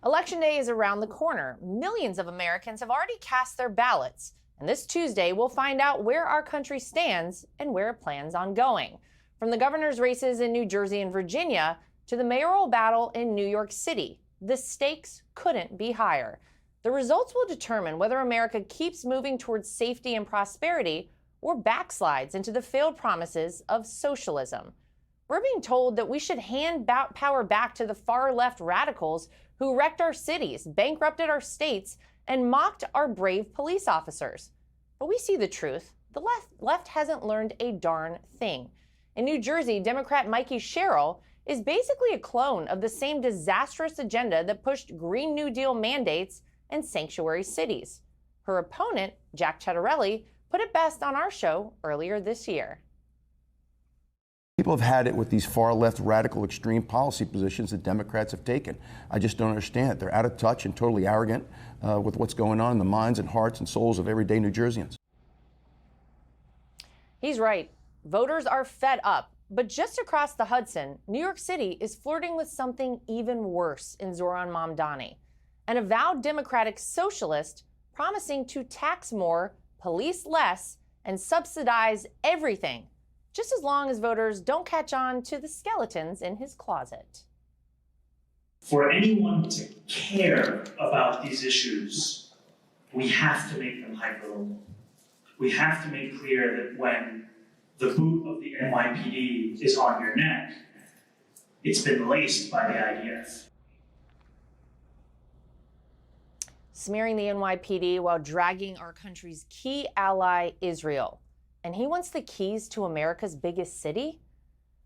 Election day is around the corner. Millions of Americans have already cast their ballots. And this Tuesday, we'll find out where our country stands and where it plans on going. From the governor's races in New Jersey and Virginia to the mayoral battle in New York City, the stakes couldn't be higher. The results will determine whether America keeps moving towards safety and prosperity or backslides into the failed promises of socialism. We're being told that we should hand power back to the far-left radicals who wrecked our cities, bankrupted our states, and mocked our brave police officers. But we see the truth. The left hasn't learned a darn thing. In New Jersey, Democrat Mikey Sherrill is basically a clone of the same disastrous agenda that pushed Green New Deal mandates and sanctuary cities. Her opponent, Jack Ciattarelli, put it best on our show earlier this year. People have had it with these far-left radical extreme policy positions that Democrats have taken. I just don't understand it. They're out of touch and totally arrogant with what's going on in the minds and hearts and souls of everyday New Jerseyans. He's right. Voters are fed up. But just across the Hudson, New York City is flirting with something even worse in Zohran Mamdani, an avowed democratic socialist promising to tax more, police less, and subsidize everything, just as long as voters don't catch on to the skeletons in his closet. For anyone to care about these issues, we have to make them hyperlocal. We have to make clear that when the boot of the NYPD is on your neck, it's been laced by the IDF. Smearing the NYPD while dragging our country's key ally, Israel. And he wants the keys to America's biggest city?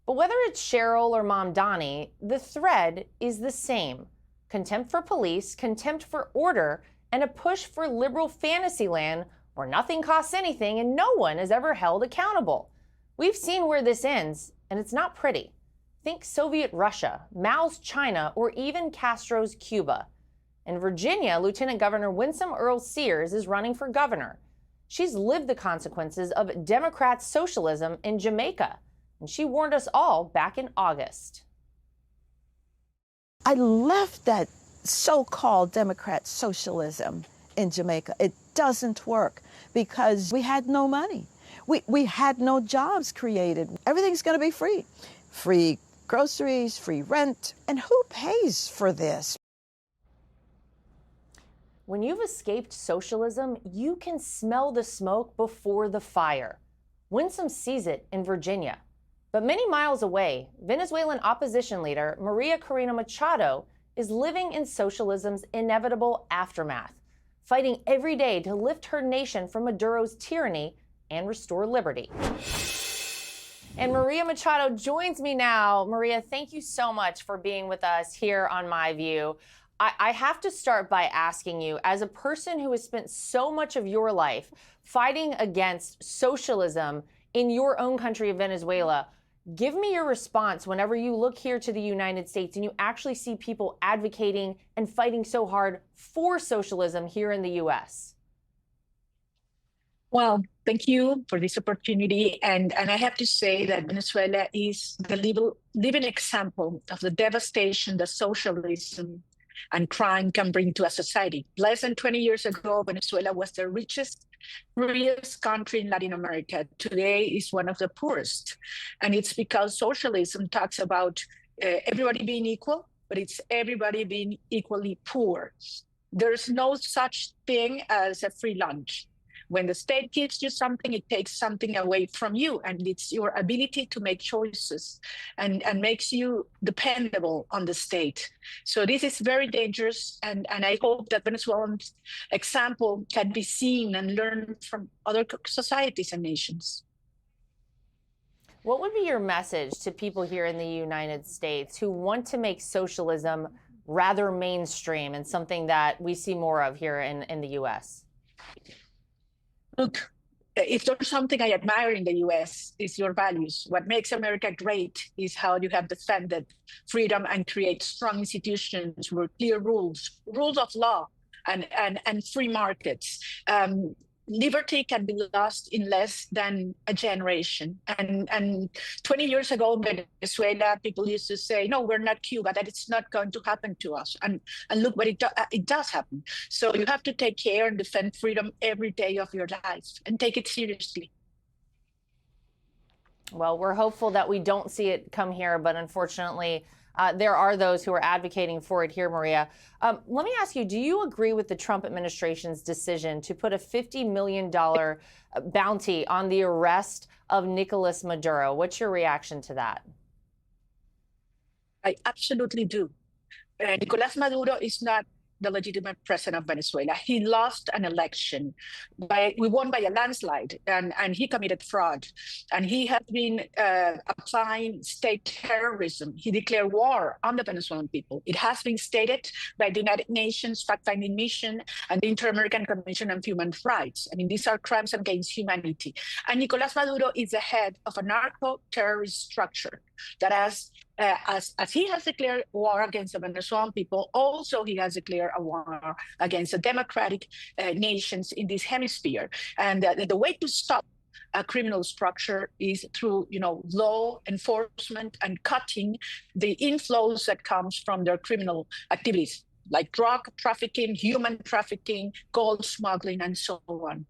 But whether it's Sherrill or Mamdani, the thread is the same. Contempt for police, contempt for order, and a push for liberal fantasy land where nothing costs anything and no one is ever held accountable. We've seen where this ends, and it's not pretty. Think Soviet Russia, Mao's China, or even Castro's Cuba. In Virginia, Lieutenant Governor Winsome Earl-Sears is running for governor. She's lived the consequences of Democrat socialism in Jamaica, and she warned us all back in August. I left that so-called Democrat socialism in Jamaica. It doesn't work because we had no money. We had no jobs created. Everything's going to be free. Free groceries, free rent. And who pays for this? When you've escaped socialism, you can smell the smoke before the fire. Winsome sees it in Virginia. But many miles away, Venezuelan opposition leader Maria Corina Machado is living in socialism's inevitable aftermath, fighting every day to lift her nation from Maduro's tyranny and restore liberty. And Maria Machado joins me now. Maria, thank you so much for being with us here on My View. I have to start by asking you, as a person who has spent so much of your life fighting against socialism in your own country of Venezuela, give me your response whenever you look here to the United States and you actually see people advocating and fighting so hard for socialism here in the U.S. Well, thank you for this opportunity. And I have to say that Venezuela is the living example of the devastation that socialism and crime can bring to a society. Less than 20 years ago, Venezuela was the richest, freest country in Latin America. Today is one of the poorest. And it's because socialism talks about everybody being equal, but it's everybody being equally poor. There's no such thing as a free lunch. When the state gives you something, it takes something away from you, and it's your ability to make choices and makes you dependable on the state. So this is very dangerous, and I hope that Venezuelan's example can be seen and learned from other societies and nations. What would be your message to people here in the United States who want to make socialism rather mainstream and something that we see more of here in the U.S.? Look, if there's something I admire in the U.S., is your values. What makes America great is how you have defended freedom and create strong institutions with clear rules of law and free markets. liberty can be lost in less than a generation. And 20 years ago in Venezuela, people used to say, no, we're not Cuba, that it's not going to happen to us. And look what it does happen. So you have to take care and defend freedom every day of your life and take it seriously. Well, we're hopeful that we don't see it come here, but unfortunately, there are those who are advocating for it here, Maria. Let me ask you, do you agree with the Trump administration's decision to put a $50 million bounty on the arrest of Nicolas Maduro? What's your reaction to that? I absolutely do. Nicolas Maduro is not the legitimate president of Venezuela. He lost an election. We won by a landslide, and he committed fraud. And he has been applying state terrorism. He declared war on the Venezuelan people. It has been stated by the United Nations Fact-Finding Mission and the Inter-American Commission on Human Rights. I mean, these are crimes against humanity. And Nicolas Maduro is the head of a narco-terrorist structure that has as he has declared war against the Venezuelan people, also he has declared a war against the democratic nations in this hemisphere. And the way to stop a criminal structure is through, law enforcement and cutting the inflows that comes from their criminal activities, like drug trafficking, human trafficking, gold smuggling, and so on.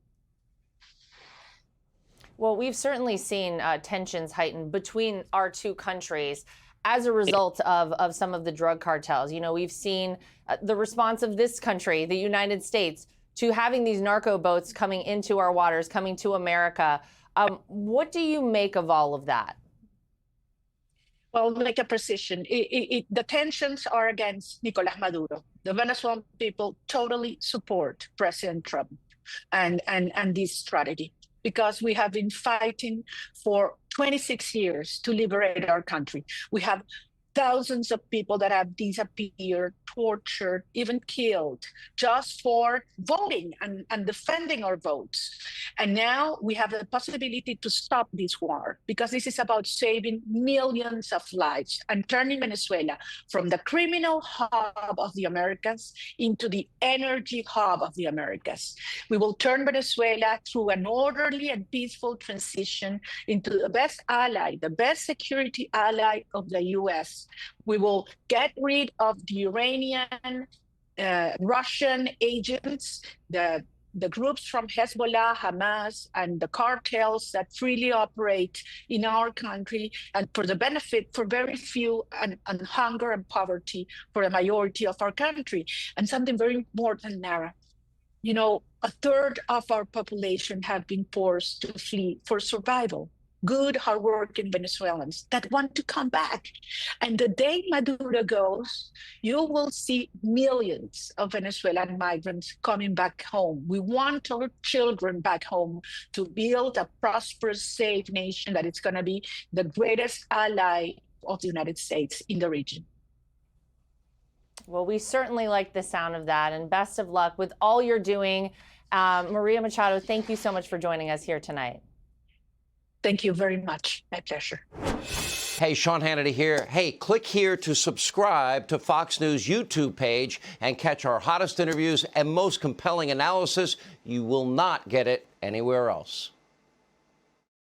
Well, we've certainly seen tensions heighten between our two countries as a result of some of the drug cartels. We've seen the response of this country, the United States, to having these narco boats coming into our waters, coming to America. What do you make of all of that? Well, make a precision. The tensions are against Nicolas Maduro. The Venezuelan people totally support President Trump and this strategy, because we have been fighting for 26 years to liberate our country. We have thousands of people that have disappeared, tortured, even killed, just for voting and defending our votes. And now we have the possibility to stop this war, because this is about saving millions of lives and turning Venezuela from the criminal hub of the Americas into the energy hub of the Americas. We will turn Venezuela through an orderly and peaceful transition into the best ally, the best security ally of the US. We will get rid of the Iranian, Russian agents, the groups from Hezbollah, Hamas, and the cartels that freely operate in our country, and for the benefit for very few, and hunger and poverty for a majority of our country. And something very important, Lara. A third of our population have been forced to flee for survival. Good, hardworking Venezuelans that want to come back. And the day Maduro goes, you will see millions of Venezuelan migrants coming back home. We want our children back home to build a prosperous, safe nation that is going to be the greatest ally of the United States in the region. Well, we certainly like the sound of that, and best of luck with all you're doing. Maria Machado, thank you so much for joining us here tonight. Thank you very much. My pleasure. Hey, Sean Hannity here. Hey, click here to subscribe to Fox News YouTube page and catch our hottest interviews and most compelling analysis. You will not get it anywhere else.